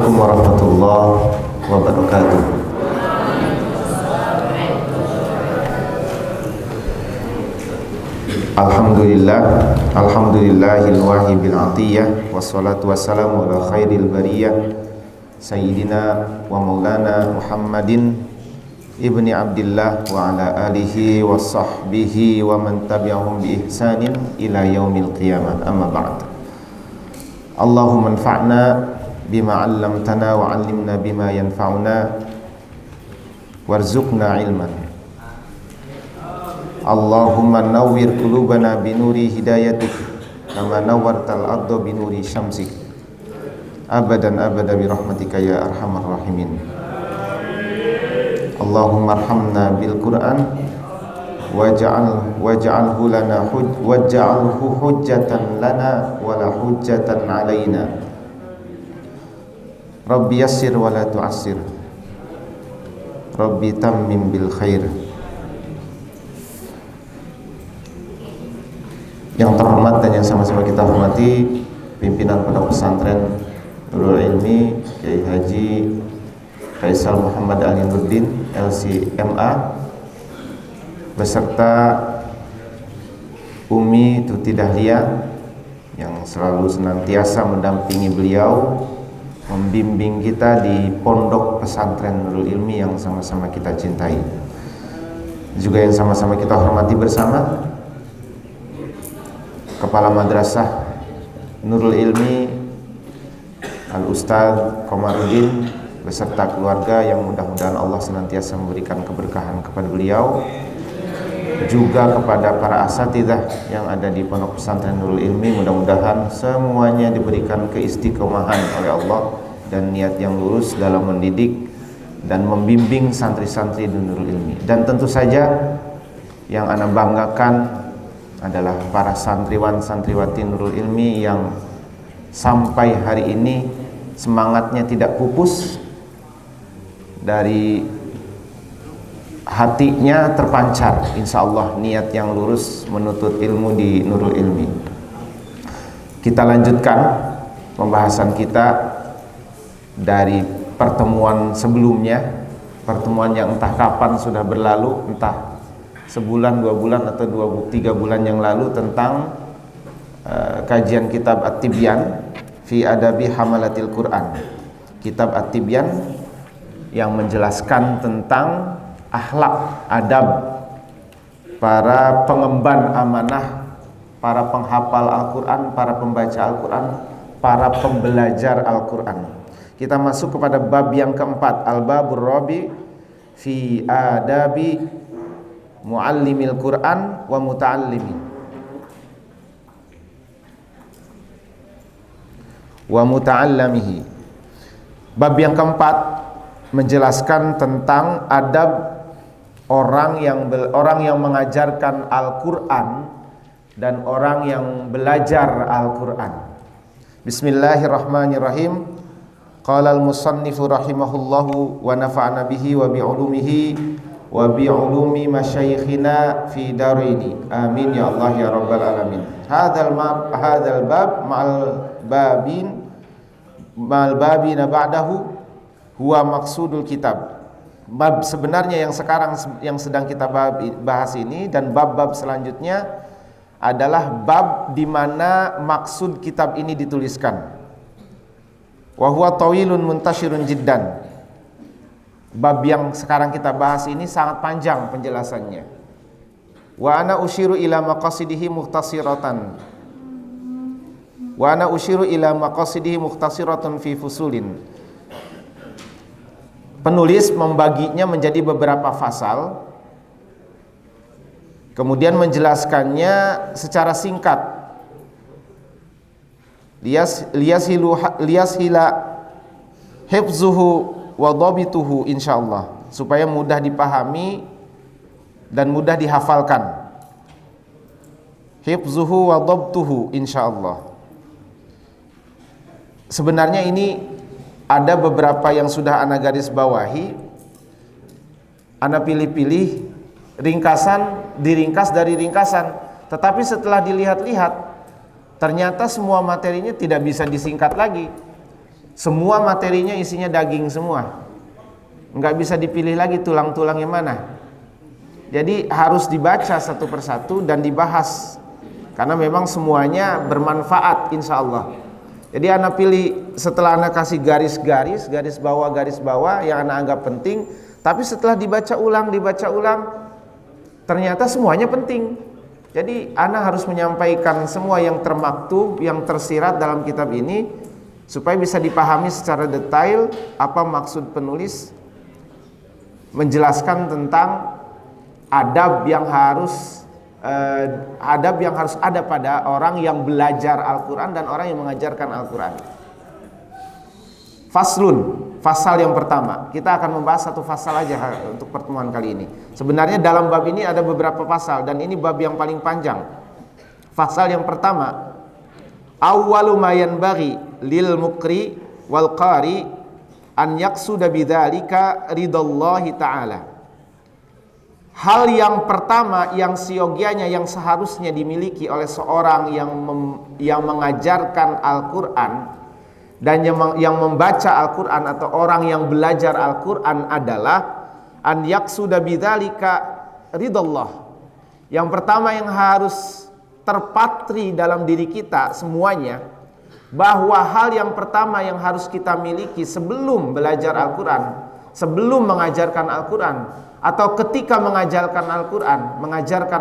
Assalamualaikum warahmatullahi wabarakatuh. Alhamdulillahil wahibil atiyah, wassalatu wassalamu ala khairil bariyah Sayyidina wa maulana Muhammadin ibni Abdillah wa ala alihi wa sahbihi wa man tabi'ahum bi ihsanin ila yaumil qiyamah. Amma ba'd. Allahumma anfa'na bima 'allamtana wa 'allimna bima yanfa'una warzuqna ilman. Allahumma nawwir qulubana binuri hidayatik kama nawwartal arda binuri syamsik abadan abada bi rahmatika ya arhamar rahimin. Allahumma arhamna bil Qur'an waj'alhu hujjatan lana wa la hujjatan alaina. Rabbi yassir wa la tu'assir, Rabbi tammim bil khair. Yang terhormat dan yang sama-sama kita hormati pimpinan Pondok Pesantren Nurul Ilmi Kiai Haji Faisal Muhammad Ali Nurdin LC.MA beserta Umi Tuti Dahlia yang selalu senantiasa mendampingi beliau, membimbing kita di Pondok Pesantren Nurul Ilmi yang sama-sama kita cintai. Juga yang sama-sama kita hormati bersama Kepala Madrasah Nurul Ilmi Al-Ustaz Komarudin beserta keluarga yang mudah-mudahan Allah senantiasa memberikan keberkahan kepada beliau, juga kepada para asatidzah yang ada di Pondok Pesantren Nurul Ilmi, mudah-mudahan semuanya diberikan keistiqomahan oleh Allah dan niat yang lurus dalam mendidik dan membimbing santri-santri di Nurul Ilmi. Dan tentu saja yang ana banggakan adalah para santriwan santriwati Nurul Ilmi yang sampai hari ini semangatnya tidak pupus, dari hatinya terpancar insya Allah niat yang lurus menuntut ilmu di Nurul Ilmi. Kita lanjutkan pembahasan kita dari pertemuan sebelumnya, pertemuan yang entah kapan sudah berlalu, entah sebulan, 2 bulan atau 3 bulan yang lalu, tentang kajian kitab At-Tibyan fi Adabi Hamalatil Quran. Kitab At-Tibyan yang menjelaskan tentang akhlak, adab para pengemban amanah, para penghafal Al-Quran, para pembaca Al-Quran, para pembelajar Al-Quran. Kita masuk kepada bab yang keempat, Al-Babur Rabi fi Adabi Muallimil Quran wa Muta'allimi wa Muta'allamihi. Bab yang keempat menjelaskan tentang adab orang yang mengajarkan Al-Quran dan orang yang belajar Al-Quran. Bismillahirrahmanirrahim. Qala al-musannifu rahimahullahu wa nafa'ana bihi wa bi'ulumihi wa bi'ulumi masyayikhina fi daraini. Amin ya Allah ya rabbal alamin. Hadzal bab ma'al babina ba'dahu huwa maksudul kitab. Bab sebenarnya yang sedang kita bahas ini dan bab-bab selanjutnya adalah bab di mana maksud kitab ini dituliskan. Wa huwa tawilun muntashirun jiddan. Bab yang sekarang kita bahas ini sangat panjang penjelasannya. Wa ana usyiru ila maqasidihi mukhtasiratan. Wa ana usyiru ila maqasidihi mukhtasiratan fi fusulin. Penulis membaginya menjadi beberapa fasal, kemudian menjelaskannya secara singkat. Liyashila hifzuhu wa dhabituhu insyaallah, supaya mudah dipahami dan mudah dihafalkan. Hifzuhu wa dhabtuhu insyaallah. Sebenarnya ini ada beberapa yang sudah ana garis bawahi, ana pilih-pilih ringkasan, diringkas dari ringkasan. Tetapi setelah dilihat-lihat, ternyata semua materinya tidak bisa disingkat lagi. Semua materinya isinya daging semua, nggak bisa dipilih lagi tulang-tulang yang mana. Jadi harus dibaca satu persatu dan dibahas, karena memang semuanya bermanfaat insya Allah. Jadi anak pilih, setelah anak kasih garis-garis, garis bawah yang anak anggap penting, tapi setelah dibaca ulang, ternyata semuanya penting. Jadi anak harus menyampaikan semua yang termaktub, yang tersirat dalam kitab ini, supaya bisa dipahami secara detail apa maksud penulis menjelaskan tentang adab yang harus ada pada orang yang belajar Al-Quran dan orang yang mengajarkan Al-Quran. Faslun, fasal yang pertama. Kita akan membahas satu fasal aja untuk pertemuan kali ini. Sebenarnya dalam bab ini ada beberapa fasal, dan ini bab yang paling panjang. Fasal yang pertama, awwalu ma yanbaghi lil muqri wal qari an yaqsuda bidzalika ridallahi ta'ala. Hal yang pertama yang seyogianya, yang seharusnya dimiliki oleh seorang yang mengajarkan Al-Quran dan yang membaca Al-Quran atau orang yang belajar Al-Quran adalah an yaqsuda bidzalika ridallah. Yang pertama yang harus terpatri dalam diri kita semuanya, bahwa hal yang pertama yang harus kita miliki sebelum belajar Al-Quran, sebelum mengajarkan Al-Quran, atau ketika mengajarkan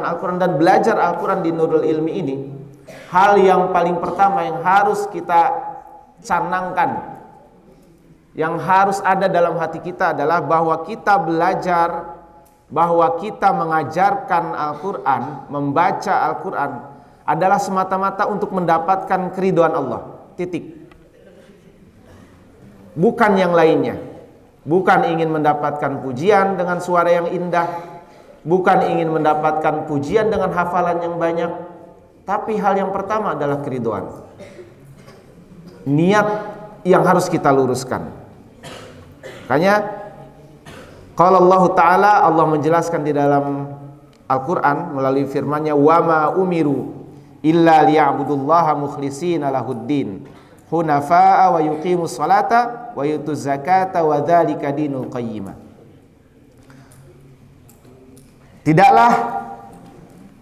Al-Quran dan belajar Al-Quran di Nurul Ilmi ini, hal yang paling pertama yang harus kita canangkan, yang harus ada dalam hati kita adalah bahwa kita belajar, bahwa kita mengajarkan Al-Quran, membaca Al-Quran adalah semata-mata untuk mendapatkan keridhaan Allah. Titik. Bukan yang lainnya. Bukan ingin mendapatkan pujian dengan suara yang indah, bukan ingin mendapatkan pujian dengan hafalan yang banyak, tapi hal yang pertama adalah keridhaan. Niat yang harus kita luruskan. Makanya qala Allah Ta'ala, Allah menjelaskan di dalam Al-Quran melalui firman-Nya, wa ma umiru illa liya'budullaha mukhlishina lahuddin hunafa'a wa yuqimus salata wa yutuz zakata wa dzalika dinul qayyimah. Tidaklah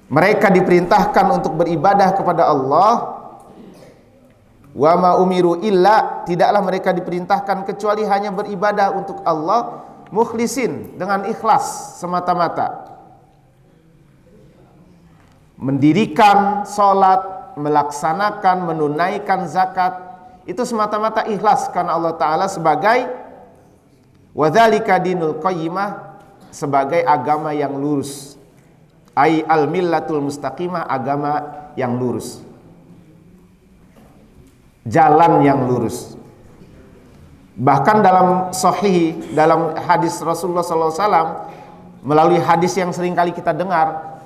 mereka diperintahkan untuk beribadah kepada Allah, wa ma umiru illa, tidaklah mereka diperintahkan kecuali hanya beribadah untuk Allah mukhlisin, dengan ikhlas semata-mata. Mendirikan salat, melaksanakan, menunaikan zakat, itu semata-mata ikhlas karena Allah Ta'ala sebagai wadzalika dinul qayyimah, sebagai agama yang lurus, ai al-millatul mustaqimah, agama yang lurus, jalan yang lurus. Bahkan dalam sahih, dalam hadis Rasulullah SAW, melalui hadis yang sering kali kita dengar,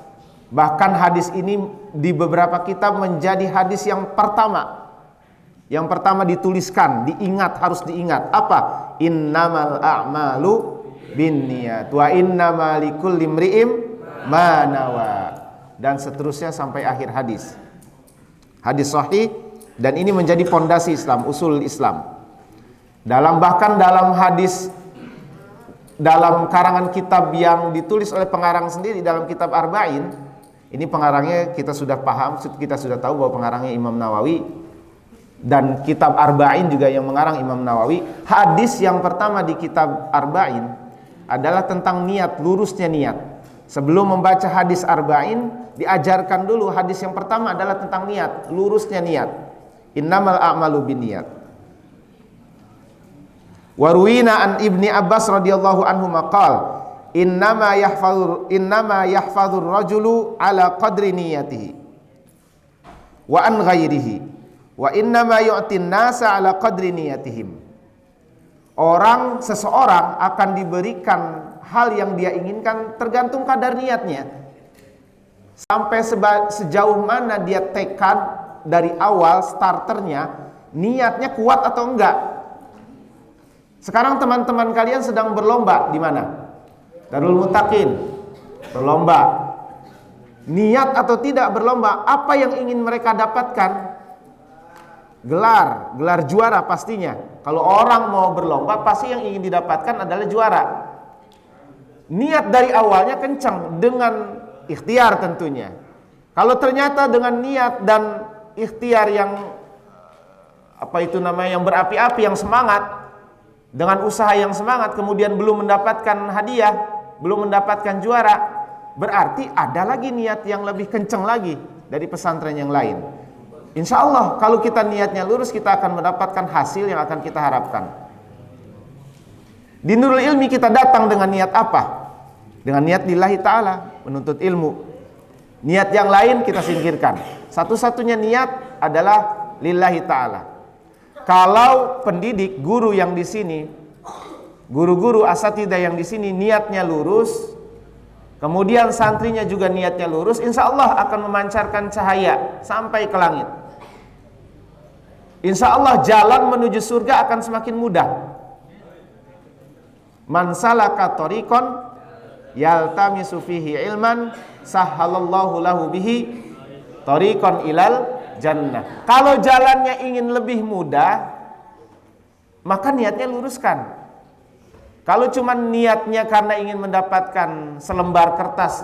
bahkan hadis ini di beberapa kitab menjadi hadis yang pertama dituliskan, diingat, harus diingat. Apa? Innamal a'malu binniyat wa innamal likulli imri'in ma nawa, dan seterusnya sampai akhir hadis. Hadis sahih, dan ini menjadi fondasi Islam, usul Islam. Bahkan dalam hadis, dalam karangan kitab yang ditulis oleh pengarang sendiri dalam kitab Arba'in, ini pengarangnya kita sudah paham, kita sudah tahu bahwa pengarangnya Imam Nawawi, dan kitab Arba'in juga yang mengarang Imam Nawawi. Hadis yang pertama di kitab Arba'in adalah tentang niat, lurusnya niat. Sebelum membaca hadis Arba'in, diajarkan dulu hadis yang pertama adalah tentang niat, lurusnya niat. Innamal a'malu binniyat. Warwina an Ibni Abbas radhiyallahu anhu maqal innama yahfadhur rajulu ala qadri niyatihi wa an ghairihi wa innama yu'tin nasa ala qadri niyatihim. Seseorang akan diberikan hal yang dia inginkan tergantung kadar niatnya. Sampai sejauh mana dia tekad dari awal, starternya, niatnya kuat atau enggak. Sekarang teman-teman kalian sedang berlomba di mana? Darul Muttaqin. Berlomba. Niat atau tidak berlomba, apa yang ingin mereka dapatkan? gelar juara pastinya. Kalau orang mau berlomba, pasti yang ingin didapatkan adalah juara. Niat dari awalnya kencang dengan ikhtiar tentunya. Kalau ternyata dengan niat dan ikhtiar yang yang berapi-api, yang semangat, dengan usaha yang semangat, kemudian belum mendapatkan hadiah, belum mendapatkan juara, berarti ada lagi niat yang lebih kencang lagi dari pesantren yang lain. Insya Allah kalau kita niatnya lurus, kita akan mendapatkan hasil yang akan kita harapkan. Di Nurul Ilmi kita datang dengan niat apa? Dengan niat lillahi ta'ala, menuntut ilmu. Niat yang lain kita singkirkan. Satu-satunya niat adalah lillahi ta'ala. Kalau pendidik, guru yang di sini, guru-guru asatidah yang di sini niatnya lurus, kemudian santrinya juga niatnya lurus, insya Allah akan memancarkan cahaya sampai ke langit. Insya Allah jalan menuju surga akan semakin mudah. Man salaka tariqan yaltamisu fihi ilman sahhalallahu lahu bihi tariqan ilal jannah. Kalau jalannya ingin lebih mudah, maka niatnya luruskan. Kalau cuma niatnya karena ingin mendapatkan selembar kertas,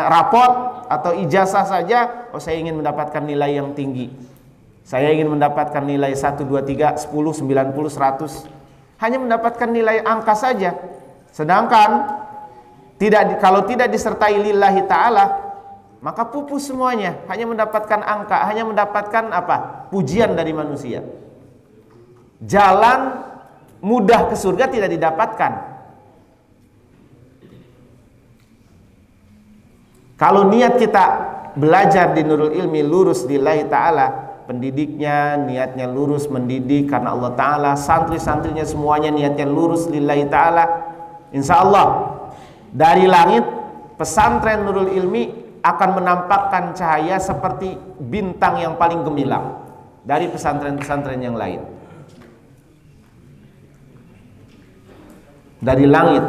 rapot atau ijazah saja, saya ingin mendapatkan nilai yang tinggi, saya ingin mendapatkan nilai 1, 2, 3, 10, 90, 100, hanya mendapatkan nilai angka saja. Sedangkan kalau tidak disertai lillahi ta'ala, maka pupus semuanya, hanya mendapatkan angka, hanya mendapatkan pujian dari manusia. Jalan mudah ke surga tidak didapatkan. Kalau niat kita belajar di Nurul Ilmi lurus lillahi ta'ala, pendidiknya niatnya lurus mendidik karena Allah ta'ala, santri-santrinya semuanya niatnya lurus lillahi ta'ala, insya Allah dari langit pesantren Nurul Ilmi akan menampakkan cahaya seperti bintang yang paling gemilang dari pesantren-pesantren yang lain. Dari langit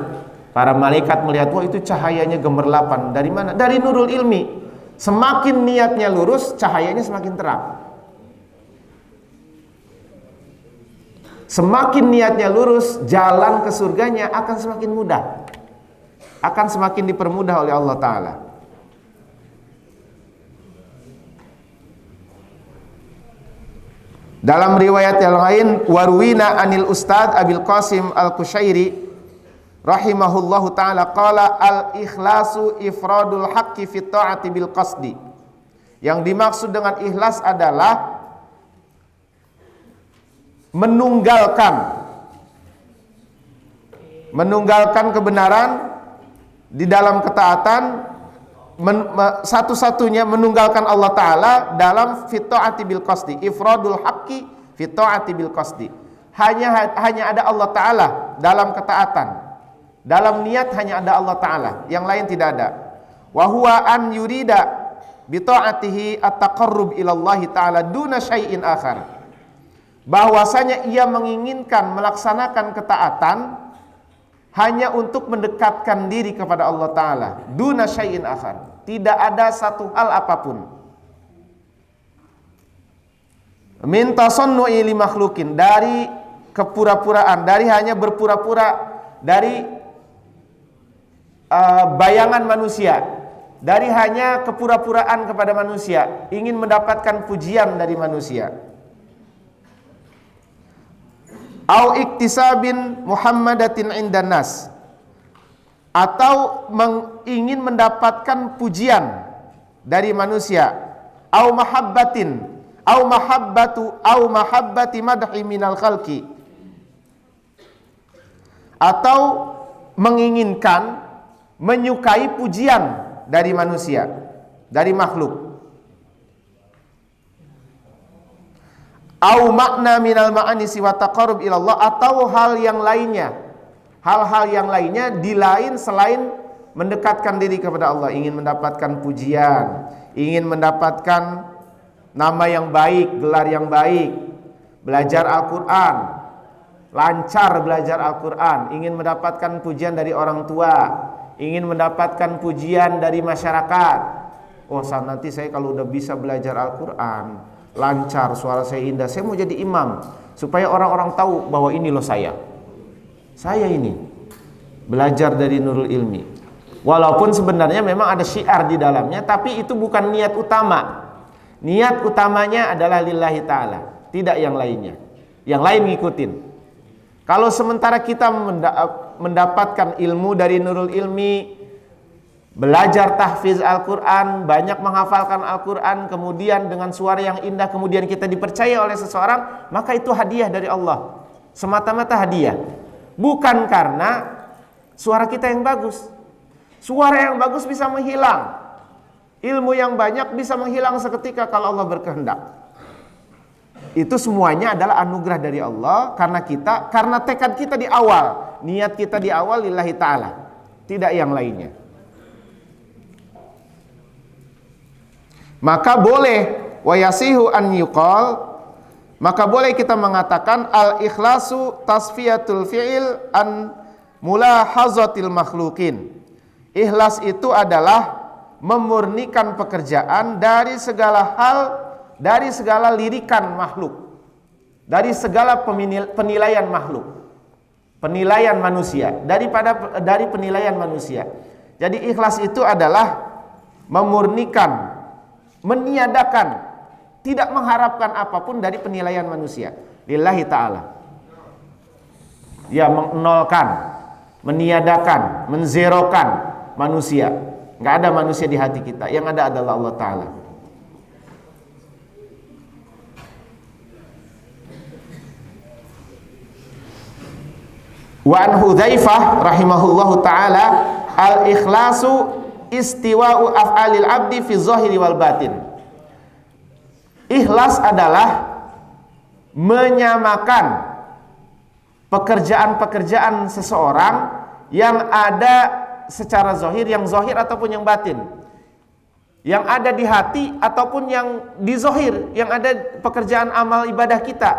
para malaikat melihat, wah itu cahayanya gemerlapan. Dari mana? Dari Nurul Ilmi. Semakin niatnya lurus, cahayanya semakin terang. Semakin niatnya lurus, jalan ke surganya akan semakin mudah, akan semakin dipermudah oleh Allah Ta'ala. Dalam riwayat yang lain, warwina anil Ustadz Abil Qasim Al-Kushairi rahimahullahu ta'ala qala al-ikhlasu ifradul haqqi fit ta'ati bil qasdi. Yang dimaksud dengan ikhlas adalah menunggalkan kebenaran di dalam ketaatan, satu-satunya menunggalkan Allah Ta'ala dalam fit ta'ati bil qasdi, ifradul haqqi fit ta'ati bil qasdi. Hanya ada Allah Ta'ala dalam ketaatan, dalam niat hanya ada Allah Ta'ala, yang lain tidak ada. Wa huwa an yurida bi ta'atihi at-taqarrub ila Allah Ta'ala duna syai'in akhar. Bahwasanya ia menginginkan melaksanakan ketaatan hanya untuk mendekatkan diri kepada Allah Ta'ala, duna syai'in akhar, tidak ada satu hal apapun. Min tasannu'i li makhlukin, dari kepura-puraan, dari hanya berpura-pura, dari bayangan manusia, dari hanya kepura-puraan kepada manusia, ingin mendapatkan pujian dari manusia. Au iktisabin muhammadatin indan nas, atau ingin mendapatkan pujian dari manusia. Au mahabbatin, au mahabbati madhi minal khalqi, atau menginginkan menyukai pujian dari manusia, dari makhluk. Au makna minal ma'ani siwa taqarrub ilallah, atau hal yang lainnya, hal-hal yang lainnya di lain selain mendekatkan diri kepada Allah, ingin mendapatkan pujian, ingin mendapatkan nama yang baik, gelar yang baik, belajar Al-Quran, lancar belajar Al-Quran, ingin mendapatkan pujian dari orang tua, ingin mendapatkan pujian dari masyarakat. Oh, nanti saya kalau udah bisa belajar Al-Quran, lancar, suara saya indah, saya mau jadi imam supaya orang-orang tahu bahwa ini loh saya ini belajar dari Nurul Ilmi. Walaupun sebenarnya memang ada syiar di dalamnya, tapi itu bukan niat utama. Niat utamanya adalah lillahi ta'ala, tidak yang lainnya. Yang lain ngikutin. Kalau sementara kita mendapatkan ilmu dari Nurul Ilmi, belajar tahfiz Al-Quran, banyak menghafalkan Al-Quran, kemudian dengan suara yang indah, kemudian kita dipercaya oleh seseorang, maka itu hadiah dari Allah. Semata-mata hadiah. Bukan karena suara kita yang bagus. Suara yang bagus bisa menghilang. Ilmu yang banyak bisa menghilang seketika kalau Allah berkehendak. Itu semuanya adalah anugerah dari Allah karena tekad kita di awal, niat kita di awal lillahi ta'ala, tidak yang lainnya. Maka boleh wa yasihu an yuqal, maka boleh kita mengatakan al-ikhlasu tasfiyatul fi'il an mulahazatil makhluqin. Ikhlas itu adalah memurnikan pekerjaan dari segala hal, dari segala lirikan makhluk, dari segala penilaian makhluk, penilaian manusia, dari penilaian manusia. Jadi ikhlas itu adalah memurnikan, meniadakan, tidak mengharapkan apapun dari penilaian manusia lillahi ta'ala. Ya, menolkan, meniadakan, menzerokan manusia. Nggak ada manusia di hati kita, yang ada adalah Allah Ta'ala. Wa an Hudzaifah rahimahullahu ta'ala al-ikhlasu istiwa'u af'alil abdi fi zahiri wal batin. Ikhlas adalah menyamakan pekerjaan-pekerjaan seseorang yang ada secara zahir, yang zahir ataupun yang batin, yang ada di hati ataupun yang di zahir, yang ada pekerjaan amal ibadah kita,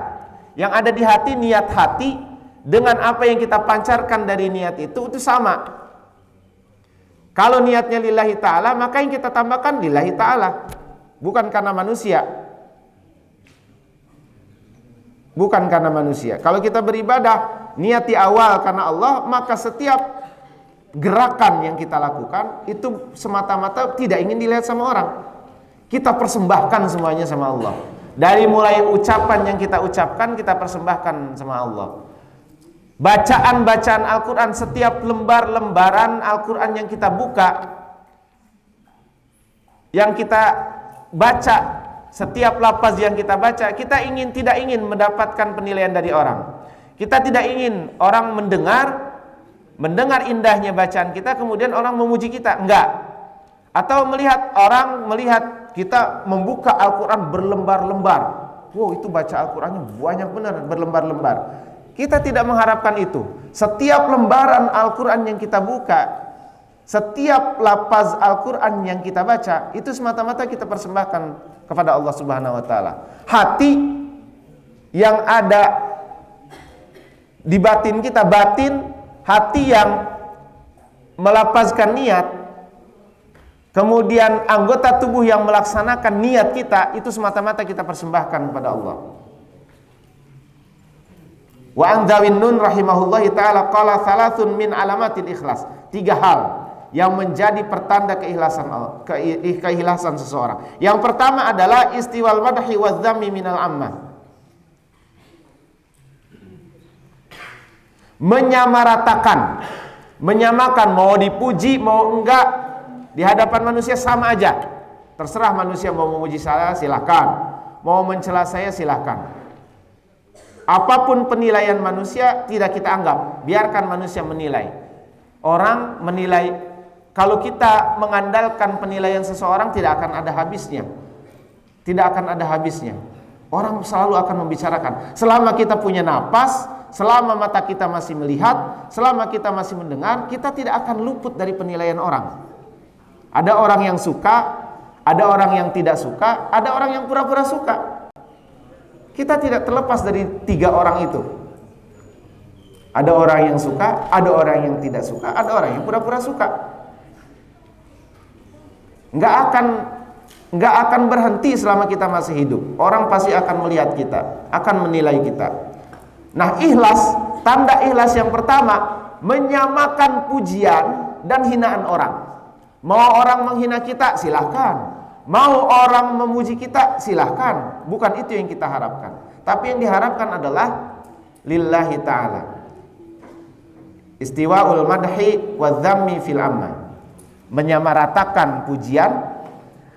yang ada di hati, niat hati dengan apa yang kita pancarkan dari niat itu sama. Kalau niatnya lillahi ta'ala, maka yang kita tambahkan lillahi ta'ala, bukan karena manusia, bukan karena manusia. Kalau kita beribadah niat di awal karena Allah, maka setiap gerakan yang kita lakukan itu semata-mata tidak ingin dilihat sama orang. Kita persembahkan semuanya sama Allah. Dari mulai ucapan yang kita ucapkan, kita persembahkan sama Allah. Bacaan-bacaan Al-Quran, setiap lembar-lembaran Al-Quran yang kita buka, yang kita baca, setiap lafaz yang kita baca, kita tidak ingin mendapatkan penilaian dari orang. Kita tidak ingin orang mendengar indahnya bacaan kita, kemudian orang memuji kita, enggak. Atau orang melihat kita membuka Al-Quran berlembar-lembar, wow, itu baca Al-Qurannya banyak benar, berlembar-lembar. Kita tidak mengharapkan itu. Setiap lembaran Al-Quran yang kita buka, setiap lafaz Al-Quran yang kita baca, itu semata-mata kita persembahkan kepada Allah Subhanahu wa ta'ala. Hati yang ada di batin kita, hati yang melapazkan niat, kemudian anggota tubuh yang melaksanakan niat kita, itu semata-mata kita persembahkan kepada Allah. Wa an Dawinnun rahimahullahi ta'ala qala thalathun min alamatil ikhlas. 3 hal yang menjadi pertanda keikhlasan seseorang. Yang pertama adalah istiwal madhi wa dzammi minal ammah. Menyamakan, mau dipuji mau enggak, di hadapan manusia sama aja. Terserah manusia mau memuji saya silahkan, mau mencela saya silahkan. Apapun penilaian manusia tidak kita anggap, biarkan manusia menilai. Orang menilai, kalau kita mengandalkan penilaian seseorang tidak akan ada habisnya. Tidak akan ada habisnya. Orang selalu akan membicarakan. Selama kita punya napas, selama mata kita masih melihat, selama kita masih mendengar, kita tidak akan luput dari penilaian orang. Ada orang yang suka, ada orang yang tidak suka, ada orang yang pura-pura suka. Kita tidak terlepas dari 3 orang itu. Ada orang yang suka, ada orang yang tidak suka, ada orang yang pura-pura suka. Nggak akan nggak akan berhenti selama kita masih hidup. Orang pasti akan melihat kita, akan menilai kita. Nah, ikhlas, tanda ikhlas yang pertama, menyamakan pujian dan hinaan orang. Mau orang menghina kita, silahkan. Mau orang memuji kita, silahkan. Bukan itu yang kita harapkan. Tapi yang diharapkan adalah lillahi ta'ala. Istiwa'ul madhi wa dhammi fil amma. Menyamaratakan pujian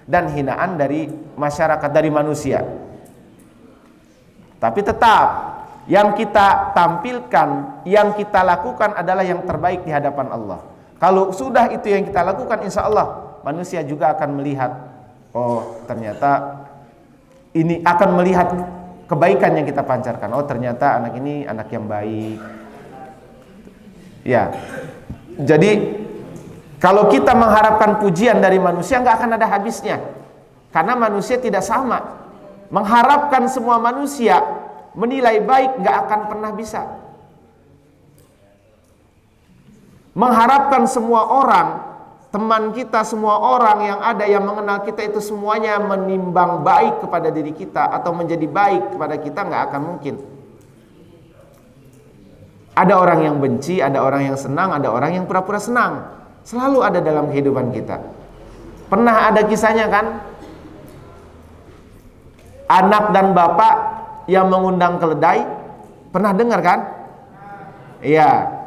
dan hinaan dari masyarakat, dari manusia. Tapi tetap yang kita tampilkan, yang kita lakukan adalah yang terbaik di hadapan Allah. Kalau sudah itu yang kita lakukan, insya Allah manusia juga akan melihat, oh ternyata ini, akan melihat kebaikan yang kita pancarkan. Oh ternyata anak ini anak yang baik. Ya, jadi kalau kita mengharapkan pujian dari manusia, nggak akan ada habisnya. Karena manusia tidak sama. Mengharapkan semua manusia menilai baik, nggak akan pernah bisa. Mengharapkan semua orang, teman kita, semua orang yang ada yang mengenal kita itu semuanya menimbang baik kepada diri kita atau menjadi baik kepada kita, nggak akan mungkin. Ada orang yang benci, ada orang yang senang, ada orang yang pura-pura senang. Selalu ada dalam kehidupan kita. Pernah ada kisahnya kan? Anak dan bapak yang mengundang keledai. Pernah dengar kan? Iya.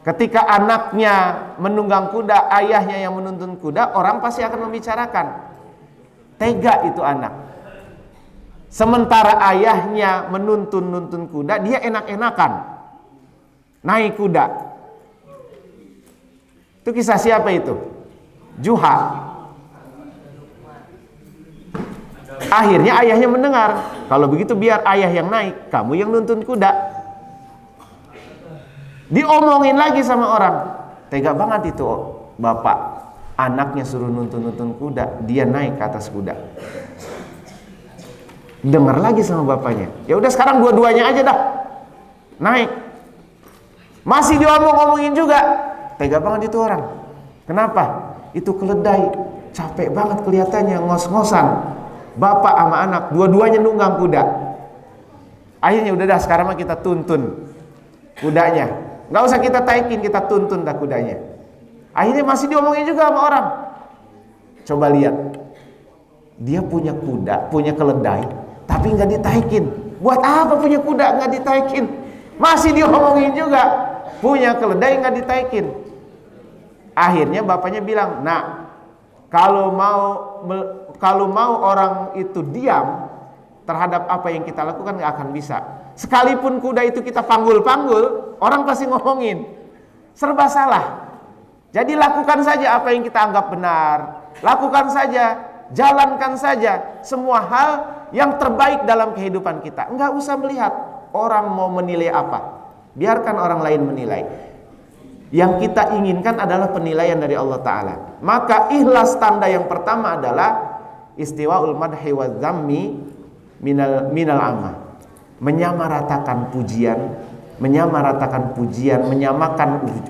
Ketika anaknya menunggang kuda, ayahnya yang menuntun kuda, orang pasti akan membicarakan. Tega itu anak. Sementara ayahnya menuntun kuda, dia enak-enakan naik kuda. Itu kisah siapa itu? Juha. Akhirnya ayahnya mendengar, kalau begitu biar ayah yang naik, kamu yang nuntun kuda. Diomongin lagi sama orang. Tega banget itu bapak, anaknya suruh nuntun kuda, dia naik ke atas kuda. Dengar lagi sama bapaknya. Ya udah sekarang dua-duanya aja dah naik. Masih diomong-omongin juga. Tega banget itu orang. Kenapa? Itu keledai capek banget kelihatannya, ngos-ngosan. Bapak sama anak dua-duanya nunggang kuda. Akhirnya udah dah, sekarang mah kita tuntun kudanya. Nggak usah kita taikin, kita tuntun dah kudanya. Akhirnya masih diomongin juga sama orang. Coba lihat, dia punya kuda, punya keledai, tapi nggak ditaikin. Buat apa punya kuda nggak ditaikin? Masih diomongin juga. Punya keledai nggak ditaikin. Akhirnya bapaknya bilang, nah kalau mau orang itu diam terhadap apa yang kita lakukan, nggak akan bisa. Sekalipun kuda itu kita panggul-panggul, orang pasti ngomongin. Serba salah. Jadi lakukan saja apa yang kita anggap benar. Lakukan saja, jalankan saja semua hal yang terbaik dalam kehidupan kita. Nggak usah melihat orang mau menilai apa. Biarkan orang lain menilai. Yang kita inginkan adalah penilaian dari Allah Ta'ala. Maka ikhlas tanda yang pertama adalah istiwa'ul madhi wa dhammi minal amma. Menyamaratakan pujian, menyamakan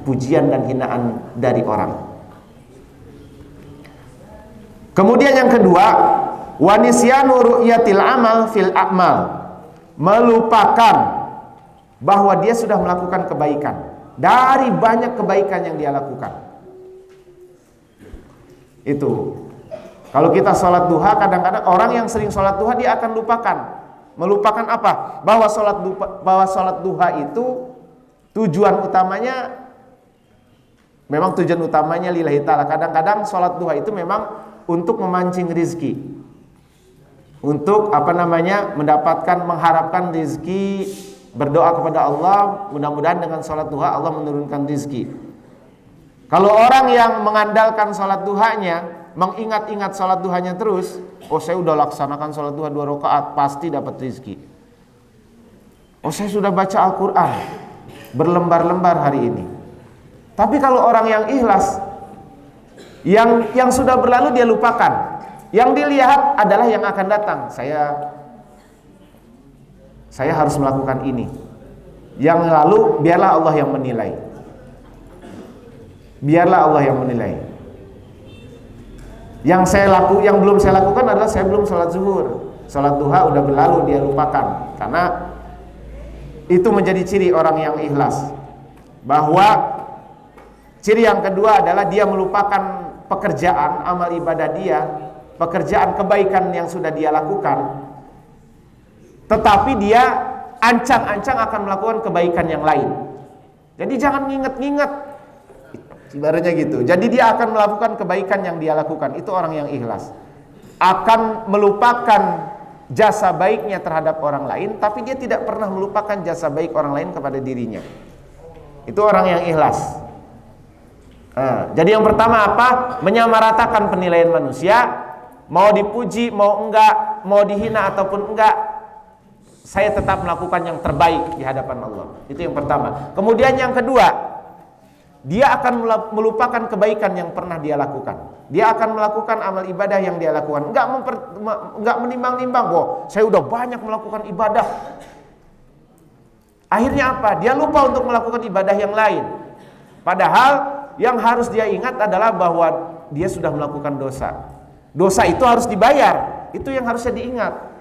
pujian dan hinaan dari orang. Kemudian yang kedua, wa nisyanu ru'yatil amal fil a'mal. Melupakan bahwa dia sudah melakukan kebaikan dari banyak kebaikan yang dia lakukan. Itu kalau kita sholat duha, kadang-kadang orang yang sering sholat duha dia akan melupakan apa? Bahwa sholat duha itu tujuan utamanya memang lillahi ta'ala. Kadang-kadang sholat duha itu memang untuk memancing rizki, untuk mendapatkan, mengharapkan rizki. Berdoa kepada Allah, mudah-mudahan dengan sholat duha Allah menurunkan rizki. Kalau orang yang mengandalkan sholat duhanya, mengingat-ingat sholat duhanya terus, oh saya udah laksanakan sholat duha 2 rakaat, pasti dapat rizki. Oh saya sudah baca Al-Quran berlembar-lembar hari ini. Tapi kalau orang yang ikhlas, yang sudah berlalu dia lupakan. Yang dilihat adalah yang akan datang. Saya harus melakukan ini. Yang lalu biarlah Allah yang menilai. Biarlah Allah yang menilai. Yang belum saya lakukan adalah saya belum sholat zuhur. Sholat duha udah berlalu, dia lupakan. Karena itu menjadi ciri orang yang ikhlas. Bahwa ciri yang kedua adalah dia melupakan pekerjaan amal ibadah dia, pekerjaan kebaikan yang sudah dia lakukan, tetapi dia ancang-ancang akan melakukan kebaikan yang lain. Jadi jangan nginget-nginget, ibaratnya gitu. Jadi dia akan melakukan kebaikan yang dia lakukan. Itu orang yang ikhlas. Akan melupakan jasa baiknya terhadap orang lain, tapi dia tidak pernah melupakan jasa baik orang lain kepada dirinya. Itu orang yang ikhlas. Jadi yang pertama apa? Menyamaratakan penilaian manusia. Mau dipuji, mau enggak, mau dihina ataupun enggak, saya tetap melakukan yang terbaik di hadapan Allah. Itu yang pertama. Kemudian yang kedua, dia akan melupakan kebaikan yang pernah dia lakukan. Dia akan melakukan amal ibadah yang dia lakukan. Enggak menimbang-nimbang, saya udah banyak melakukan ibadah. Akhirnya apa? Dia lupa untuk melakukan ibadah yang lain. Padahal yang harus dia ingat adalah bahwa dia sudah melakukan dosa. Dosa itu harus dibayar. Itu yang harusnya diingat.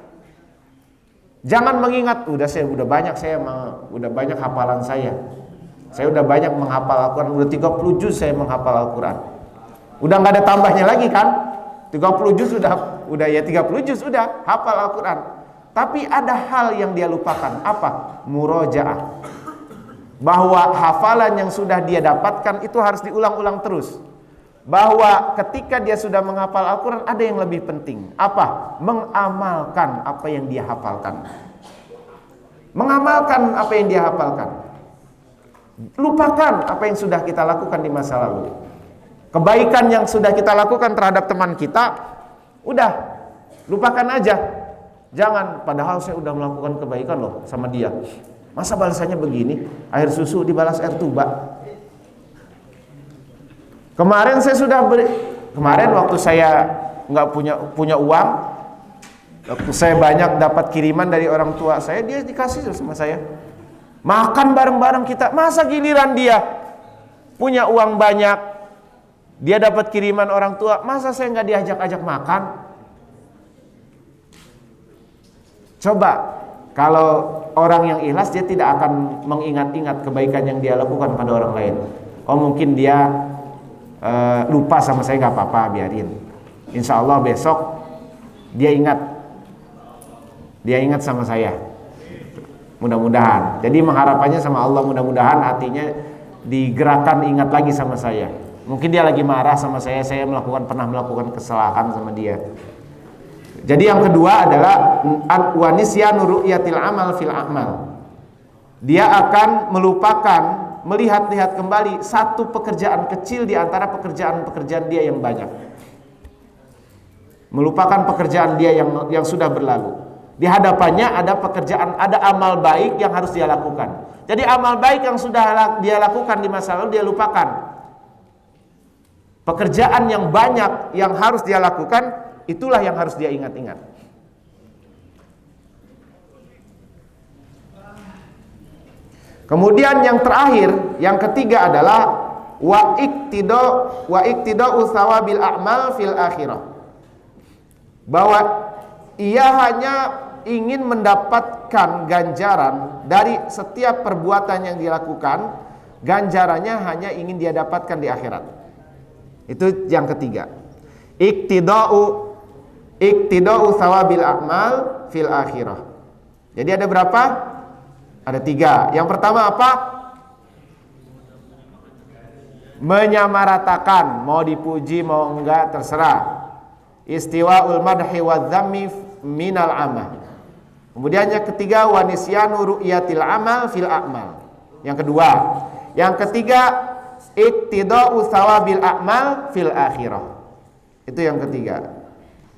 Jangan mengingat, udah banyak hafalan saya. Saya udah banyak menghafal Al-Quran, udah 30 juz saya menghafal Al-Quran. Udah nggak ada tambahnya lagi kan? 30 juz udah ya 30 juz udah hafal Al-Quran. Tapi ada hal yang dia lupakan, apa? Murojaah. Bahwa hafalan yang sudah dia dapatkan itu harus diulang-ulang terus. Bahwa ketika dia sudah menghafal Al-Quran ada yang lebih penting. Apa? Mengamalkan apa yang dia hafalkan. Mengamalkan apa yang dia hafalkan. Lupakan apa yang sudah kita lakukan di masa lalu. Kebaikan yang sudah kita lakukan terhadap teman kita, udah lupakan aja. Jangan, padahal saya udah melakukan kebaikan loh sama dia. Masa balasannya begini? Air susu dibalas air tuba. Kemarin waktu saya nggak punya uang, waktu saya banyak dapat kiriman dari orang tua saya, dia dikasih sama saya. Makan bareng-bareng kita. Masa giliran dia punya uang banyak, dia dapat kiriman orang tua, masa saya nggak diajak-ajak makan? Coba kalau orang yang ikhlas, dia tidak akan mengingat-ingat kebaikan yang dia lakukan pada orang lain. Oh mungkin dia lupa sama saya, nggak apa-apa, biarin. Insya Allah besok dia ingat sama saya. Mudah-mudahan. Jadi mengharapannya sama Allah, mudah-mudahan hatinya digerakkan ingat lagi sama saya. Mungkin dia lagi marah sama saya pernah melakukan kesalahan sama dia. Jadi yang kedua adalah wanisyanu ru'yatil amal fil a'mal. Dia akan melupakan melihat-lihat kembali satu pekerjaan kecil di antara pekerjaan-pekerjaan dia yang banyak. Melupakan pekerjaan dia yang sudah berlalu. Di hadapannya ada pekerjaan, ada amal baik yang harus dia lakukan. Jadi amal baik yang sudah dia lakukan di masa lalu dia lupakan. Pekerjaan yang banyak yang harus dia lakukan, itulah yang harus dia ingat-ingat. Kemudian yang terakhir, yang ketiga adalah wa iktida'u thawabil a'mal fil akhirah. Bahwa ia hanya ingin mendapatkan ganjaran dari setiap perbuatan yang dilakukan, ganjarannya hanya ingin dia dapatkan di akhirat. Itu yang ketiga. Iktida'u thawabil a'mal fil akhirah. Jadi ada berapa? Ada 3. Yang pertama apa? Menyamaratakan, mau dipuji mau enggak terserah. Istiwa'ul madhi wa dhammi minal amal. Kemudian yang ketiga, wanisyanu ru'yatil amal fil a'mal. Yang kedua. Yang ketiga, iktida'u thawabil a'mal fil akhirah. Itu yang ketiga.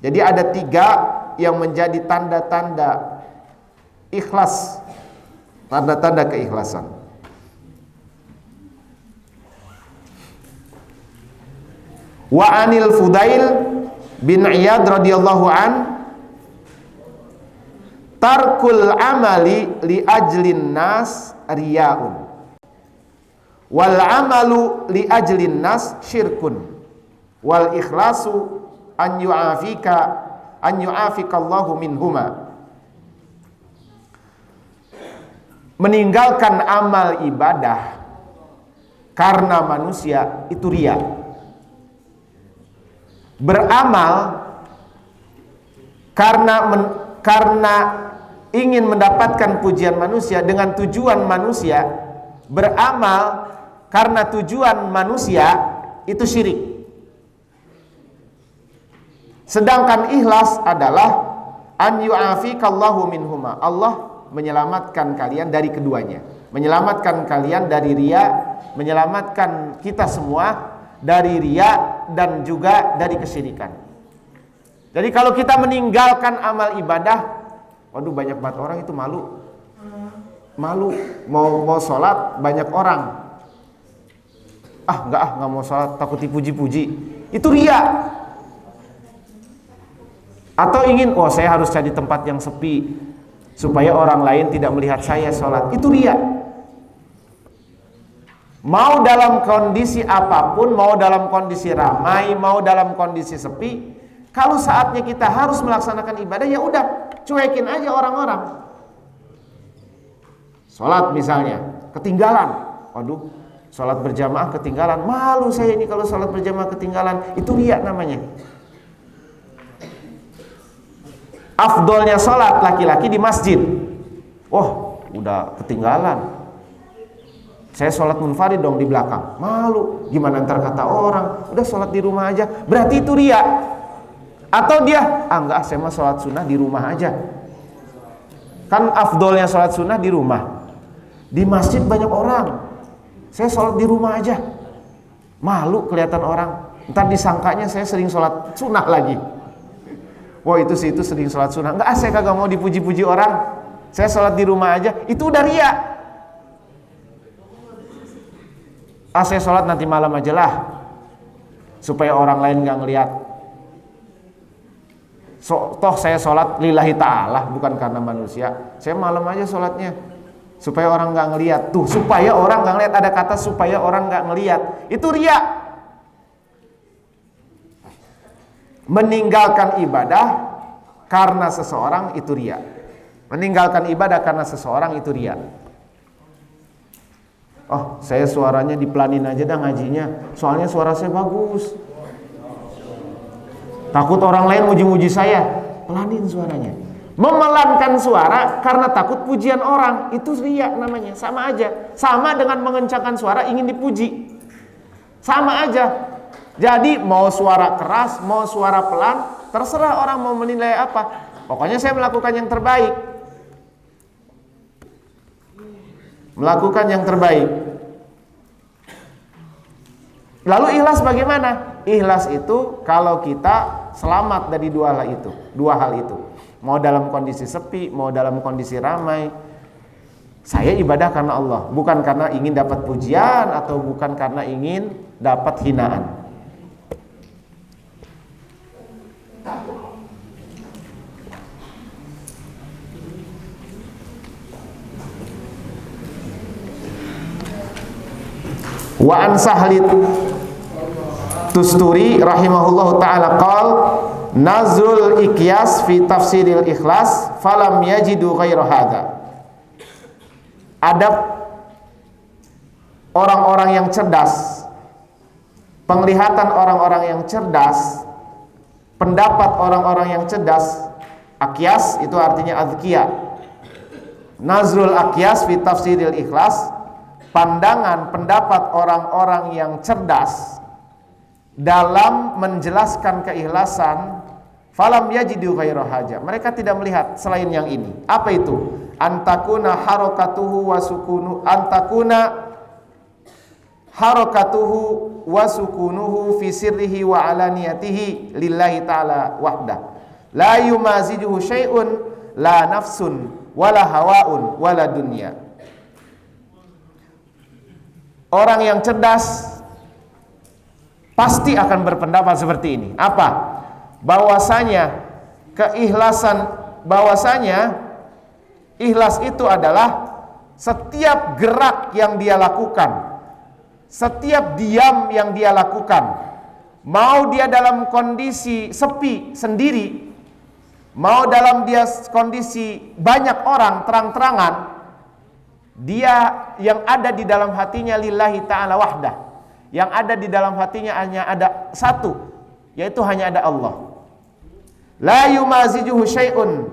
Jadi ada 3 yang menjadi tanda-tanda ikhlas, tanda-tanda keikhlasan. Wa anil Fudail bin Iyad radhiyallahu an, tarkul amali li ajlin nas riyaun, wal amalu li ajlin nas syirkun, wal ikhlasu an yu'afikallahu minhuma. Meninggalkan amal ibadah karena manusia itu riya. Beramal karena ingin mendapatkan pujian manusia dengan tujuan manusia, beramal karena tujuan manusia, itu syirik. Sedangkan ikhlas adalah an yu'afikallahu minhuma. Allah menyelamatkan kalian dari keduanya, menyelamatkan kalian dari riya, menyelamatkan kita semua dari riya dan juga dari kesyirikan. Jadi kalau kita meninggalkan amal ibadah, waduh banyak banget orang itu malu mau sholat banyak orang, nggak mau sholat takut dipuji-puji, itu riya. Atau ingin, saya harus cari tempat yang sepi supaya orang lain tidak melihat saya sholat, itu riya. Mau dalam kondisi apapun, mau dalam kondisi ramai, mau dalam kondisi sepi, kalau saatnya kita harus melaksanakan ibadah, ya udah cuekin aja orang-orang. Sholat misalnya ketinggalan, waduh sholat berjamaah ketinggalan, malu saya ini kalau sholat berjamaah ketinggalan, itu riya namanya. Afdolnya sholat laki-laki di masjid, udah ketinggalan, saya sholat munfarid dong di belakang, malu gimana ntar kata orang, udah sholat di rumah aja, berarti itu riya. Atau dia, enggak, saya mah sholat sunnah di rumah aja. Kan afdolnya sholat sunnah di rumah. Di masjid banyak orang, saya sholat di rumah aja. Malu kelihatan orang, ntar disangkanya saya sering sholat sunnah lagi. Wah itu sering sholat sunnah. Enggak, saya kagak mau dipuji-puji orang, saya sholat di rumah aja. Itu udah riya. Saya sholat nanti malam aja lah, supaya orang lain gak ngeliat. Toh saya sholat lillahi ta'ala, bukan karena manusia. Saya malam aja sholatnya supaya orang gak ngeliat. Tuh, supaya orang gak ngeliat, ada kata supaya orang gak ngeliat, itu riya. Meninggalkan ibadah karena seseorang itu riya. Meninggalkan ibadah karena seseorang itu riya. Saya suaranya dipelanin aja dah ngajinya, soalnya suara saya bagus, takut orang lain muji-muji saya, pelanin suaranya. Memelankan suara karena takut pujian orang, itu riya namanya. Sama aja, sama dengan mengencangkan suara ingin dipuji, sama aja. Jadi mau suara keras, mau suara pelan, terserah orang mau menilai apa. Pokoknya saya melakukan yang terbaik, melakukan yang terbaik. Lalu ikhlas bagaimana? Ikhlas itu kalau kita selamat dari dua hal itu. Mau dalam kondisi sepi, mau dalam kondisi ramai, saya ibadah karena Allah, bukan karena ingin dapat pujian atau bukan karena ingin dapat hinaan. Wa an Sahlit Tusturi rahimahullahu ta'ala qal nazrul ikyas fi tafsiril ikhlas falam yajidu ghaira hadha. Adab orang-orang yang cerdas, penglihatan orang-orang yang cerdas, pendapat orang-orang yang cerdas. Akyas itu artinya azkiya. Nazrul akyas fi tafsiril ikhlas, pandangan pendapat orang-orang yang cerdas dalam menjelaskan keikhlasan. Falam yajidu ghaira haja, mereka tidak melihat selain yang ini. Apa itu? Antakuna harakatuhu wa sukunuhu fi sirrihi wa alaniyatihi lillahi ta'ala wahdah, la yumazijuhu syai'un, la nafsun wala hawaun wala dunya. Orang yang cerdas pasti akan berpendapat seperti ini. Apa? Bahwasanya ikhlas itu adalah setiap gerak yang dia lakukan, setiap diam yang dia lakukan, mau dia dalam kondisi sepi sendiri, mau dalam dia kondisi banyak orang terang-terangan, dia yang ada di dalam hatinya lillahi ta'ala wahdah, yang ada di dalam hatinya hanya ada satu, yaitu hanya ada Allah. La yumazijuhu syai'un,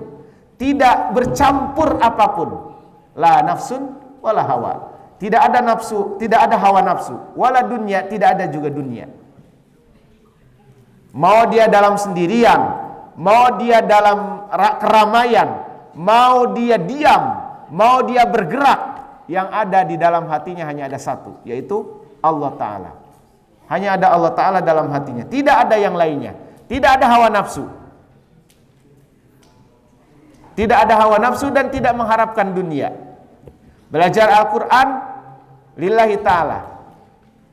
tidak bercampur apapun, la nafsun wala hawa, tidak ada nafsu, tidak ada hawa nafsu, wala dunya, tidak ada juga dunia. Mau dia dalam sendirian, mau dia dalam keramaian, mau dia diam, mau dia bergerak, yang ada di dalam hatinya hanya ada satu, yaitu Allah Ta'ala. Hanya ada Allah Ta'ala dalam hatinya, tidak ada yang lainnya. Tidak ada hawa nafsu, tidak ada hawa nafsu, dan tidak mengharapkan dunia. Belajar Al-Quran lillahi ta'ala,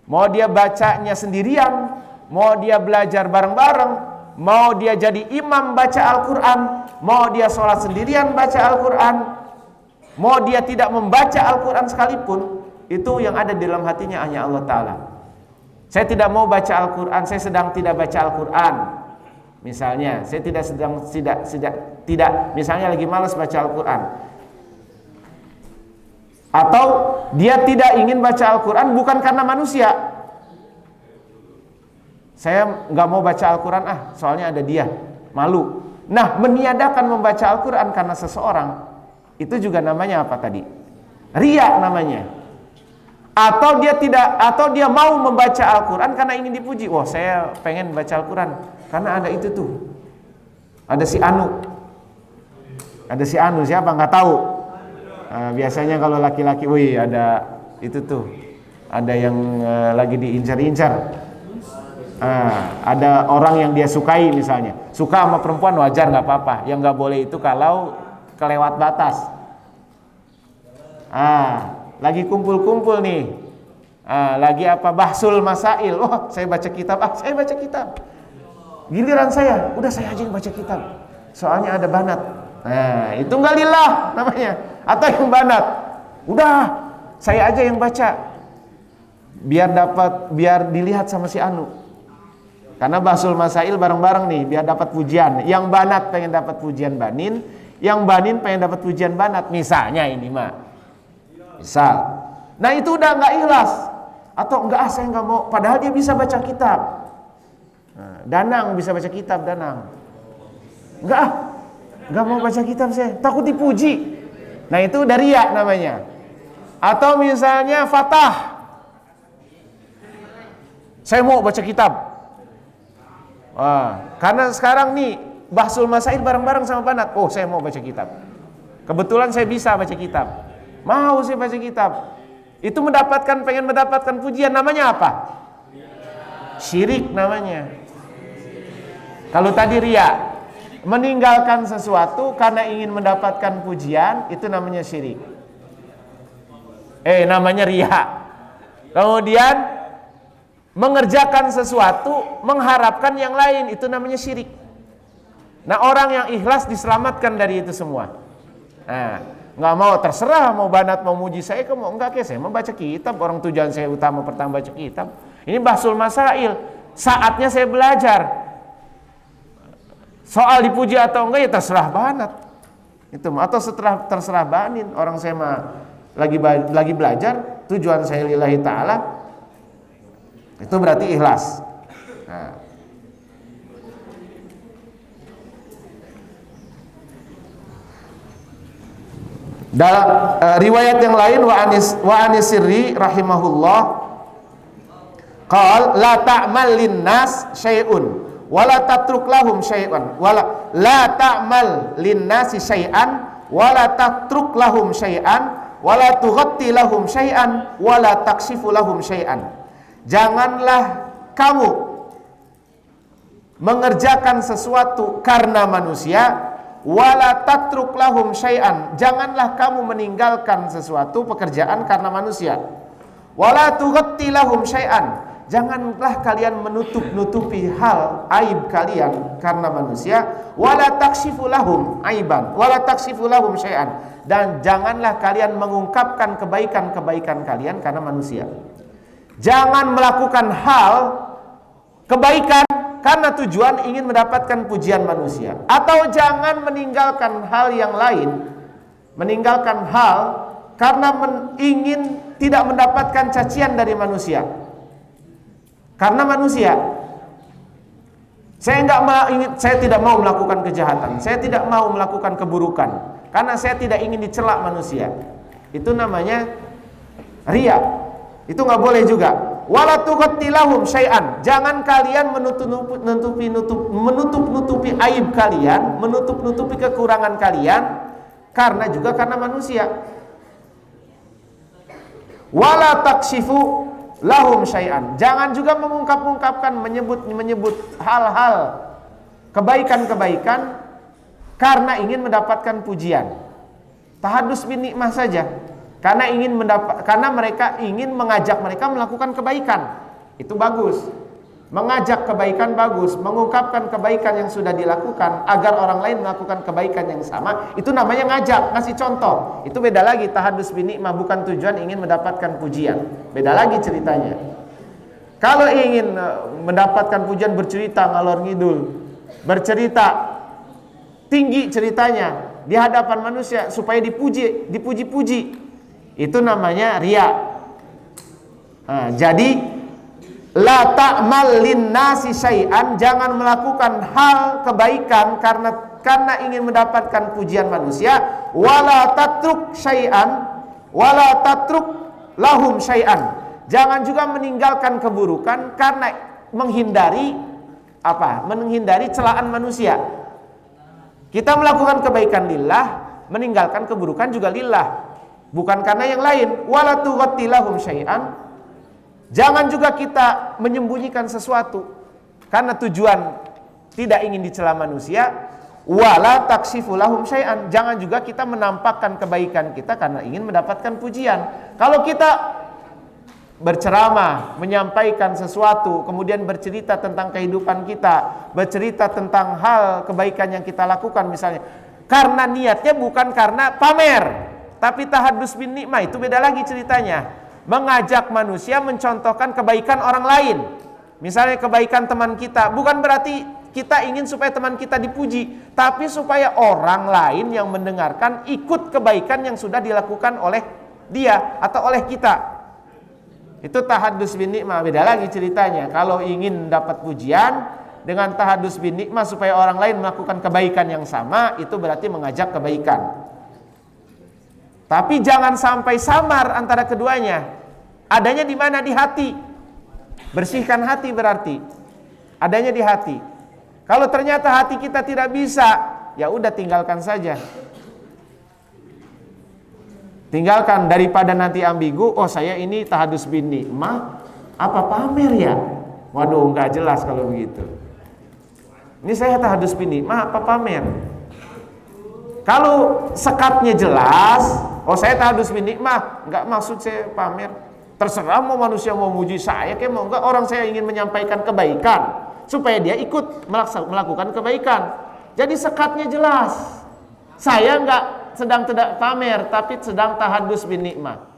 mau dia bacanya sendirian, mau dia belajar bareng-bareng, mau dia jadi imam baca Al-Quran, mau dia sholat sendirian baca Al-Quran, mau dia tidak membaca Al-Quran sekalipun, itu yang ada di dalam hatinya hanya Allah Ta'ala. Saya tidak mau baca Al-Quran, saya sedang tidak baca Al-Quran. Misalnya, saya tidak misalnya lagi malas baca Al-Quran. Atau dia tidak ingin baca Al-Quran bukan karena manusia. Saya nggak mau baca Al-Quran, soalnya ada dia, malu. Nah, meniadakan membaca Al-Quran karena seseorang, itu juga namanya apa tadi? Riya namanya. Atau dia mau membaca Al-Quran karena ingin dipuji. Wah, saya pengen baca Al-Quran karena ada itu tuh, ada si Anu. Ada si Anu, siapa nggak tahu. Biasanya kalau laki-laki, wih ada itu tuh, ada yang lagi diincar-incar. Ada orang yang dia sukai, misalnya suka sama perempuan, wajar, nggak apa-apa. Yang nggak boleh itu kalau kelewat batas. Lagi kumpul-kumpul nih, lagi apa, bahsul masail. Oh, saya baca kitab, saya baca kitab. Giliran saya, udah saya aja yang baca kitab, soalnya ada banat. Itu nggak lillah namanya. Atau yang banat, udah saya aja yang baca, biar dilihat sama si Anu. Karena bahsul masail bareng-bareng nih, biar dapat pujian. Yang banat pengen dapat pujian banin, yang banin pengen dapat pujian banat. Misalnya ini mah, misal. Nah itu udah nggak ikhlas. Atau enggak, saya nggak mau. Padahal dia bisa baca kitab. Danang bisa baca kitab, Danang. Nggak mau baca kitab saya, takut dipuji. Nah itu udah riya namanya. Atau misalnya Fatah, saya mau baca kitab. Karena sekarang nih bahsul masail bareng-bareng sama banat. Oh, saya mau baca kitab. Kebetulan saya bisa baca kitab. Mau saya baca kitab. Itu pengen mendapatkan pujian, namanya apa? Syirik namanya. Kalau tadi riya, meninggalkan sesuatu karena ingin mendapatkan pujian, itu namanya syirik. Namanya riya. Kemudian mengerjakan sesuatu mengharapkan yang lain, itu namanya syirik. Nah, orang yang ikhlas diselamatkan dari itu semua. Nggak mau, terserah mau banat mau muji saya, kamu enggak, saya mau baca kitab. Orang tujuan saya utama pertama baca kitab. Ini bahsul masail, saatnya saya belajar. Soal dipuji atau enggak ya terserah banat. Itu atau terserah banin. Orang saya mah lagi belajar, tujuan saya lillahi ta'ala. Itu berarti ikhlas. Dalam riwayat yang lain, wa anis sirri rahimahullah qal la ta'mal linnas syai'un wala tatruk lahum syai'an wala la ta'mal linnasi syai'an wala tatruk lahum syai'an wala tughatti lahum syai'an wala takshifu lahum syai'an. Janganlah kamu mengerjakan sesuatu karena manusia, wala tatruk lahum syai'an, janganlah kamu meninggalkan sesuatu pekerjaan karena manusia, wala tughatti lahum syai'an, janganlah kalian menutup-nutupi hal aib kalian karena manusia, wala takshifu lahum aiban wala takshifu lahum syai'an, dan janganlah kalian mengungkapkan kebaikan-kebaikan kalian karena manusia. Jangan melakukan hal kebaikan karena tujuan ingin mendapatkan pujian manusia, atau jangan meninggalkan hal yang lain, meninggalkan hal karena ingin tidak mendapatkan cacian dari manusia. Karena manusia, saya tidak mau melakukan kejahatan, saya tidak mau melakukan keburukan karena saya tidak ingin dicela manusia. Itu namanya riya. Itu nggak boleh juga. Wala tuqattilahum syai'an. Jangan kalian menutup-nutupi aib kalian, menutup-nutupi kekurangan kalian karena manusia. Wala takshifu lahum syai'an. Jangan juga mengungkapkan menyebut hal-hal kebaikan-kebaikan karena ingin mendapatkan pujian. Tahadus bin nikmah saja. Karena mereka ingin mengajak mereka melakukan kebaikan. Itu bagus. Mengajak kebaikan bagus, mengungkapkan kebaikan yang sudah dilakukan agar orang lain melakukan kebaikan yang sama, itu namanya ngajak, ngasih contoh. Itu beda lagi. Tahadus bin nikmah bukan tujuan ingin mendapatkan pujian. Beda lagi ceritanya. Kalau ingin mendapatkan pujian, bercerita ngalor ngidul, bercerita tinggi ceritanya di hadapan manusia supaya dipuji-puji. Itu namanya riya. Jadi la ta'mal linnasi syai'an, jangan melakukan hal kebaikan karena ingin mendapatkan pujian manusia. Wala tatruk syai'an, wala tatruk lahum syai'an. Jangan juga meninggalkan keburukan karena menghindari celaan manusia. Kita melakukan kebaikan lillah, meninggalkan keburukan juga lillah. Bukan karena yang lain. Wala tuqattilahum syai'an. Jangan juga kita menyembunyikan sesuatu karena tujuan tidak ingin dicela manusia. Wala takshifu lahum syai'an. Jangan juga kita menampakkan kebaikan kita karena ingin mendapatkan pujian. Kalau kita berceramah, menyampaikan sesuatu, kemudian bercerita tentang kehidupan kita, bercerita tentang hal kebaikan yang kita lakukan misalnya, karena niatnya bukan karena pamer, tapi tahadus bin nikmah, itu beda lagi ceritanya. Mengajak manusia mencontohkan kebaikan orang lain. Misalnya kebaikan teman kita, bukan berarti kita ingin supaya teman kita dipuji, tapi supaya orang lain yang mendengarkan ikut kebaikan yang sudah dilakukan oleh dia atau oleh kita. Itu tahadus bin nikmah, beda lagi ceritanya. Kalau ingin dapat pujian dengan tahadus bin nikmah supaya orang lain melakukan kebaikan yang sama, itu berarti mengajak kebaikan. Tapi jangan sampai samar antara keduanya. Adanya di mana? Di hati. Bersihkan hati berarti. Adanya di hati. Kalau ternyata hati kita tidak bisa, ya udah tinggalkan saja. Tinggalkan daripada nanti ambigu. Oh, saya ini tahadus bin nikmah, apa pamer ya? Waduh, nggak jelas kalau begitu. Ini saya tahadus bin nikmah, apa pamer? Kalau sekatnya jelas, oh saya tahadus bin nikmah, nggak maksud saya pamer. Terserah mau manusia mau muji saya, kayak mau enggak, orang saya ingin menyampaikan kebaikan supaya dia ikut melakukan kebaikan. Jadi sekatnya jelas. Saya nggak sedang tidak pamer, tapi sedang tahadus bin nikmah.